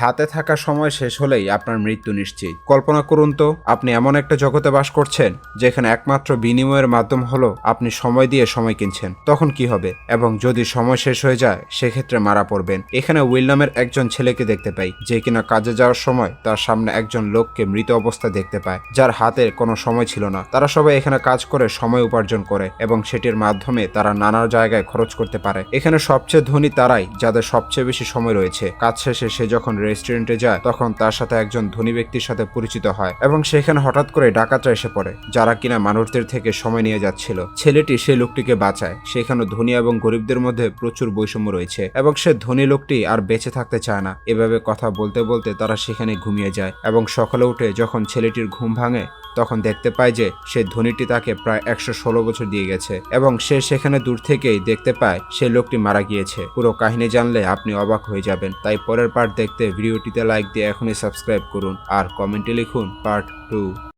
হাতে থাকা সময় শেষ হলেই আপনার মৃত্যু নিশ্চিত। কল্পনা করুন তো, আপনি এমন একটা জগতে বাস করছেন যেখানে একমাত্র বিনিময়ের মাধ্যম হলো আপনি সময় দিয়ে সময় কিনছেন। তখন কি হবে? এবং যদি সময় শেষ হয়ে যায় সেক্ষেত্রে মারা পড়বেন। এখানে উইল নামের একজন ছেলেকে দেখতে পাই, যে কিনা কাজে যাওয়ার সময় তার সামনে একজন লোককে মৃত অবস্থায় দেখতে পায়, যার হাতে কোনো সময় ছিল না। তারা সবাই এখানে কাজ করে সময় উপার্জন করে এবং সেটির মাধ্যমে তারা নানা জায়গায় খরচ করতে পারে। এখানে সবচেয়ে ধনী তারাই যাদের সবচেয়ে বেশি সময় রয়েছে। কাজ শেষে সে যখন রেস্টুরেন্টে যায় তখন তার সাথে একজন ধনী ব্যক্তির সাথে পরিচিত হয় এবং সেখানে হঠাৎ করে ডাকাতরা এসে পড়ে, যারা কিনা মানুষদের থেকে সময় নিয়ে যাচ্ছিল। ছেলেটি সেই লোকটিকে বাঁচায়। সেখানে ধনী এবং গরিবদের মধ্যে প্রচুর বৈষম্য রয়েছে এবং সে ধনী লোকটি আর বেঁচে থাকতে চায় না। এভাবে কথা বলতে বলতে তারা সেখানে ঘুমিয়ে যায় এবং সকালে উঠে যখন ছেলেটির ঘুম ভাঙে তখন দেখতে পায় যে সে ধনীটি তাকে প্রায় 116 বছর দিয়ে গেছে এবং সে সেখানে দূর থেকেই দেখতে পায় সে লোকটি মারা গিয়েছে। পুরো কাহিনী জানলে আপনি অবাক হয়ে যাবেন। তাই পরের পার্ট দেখতে ভিডিওটিতে লাইক দিয়ে এখনই সাবস্ক্রাইব করুন আর কমেন্টে লিখুন পার্ট 2।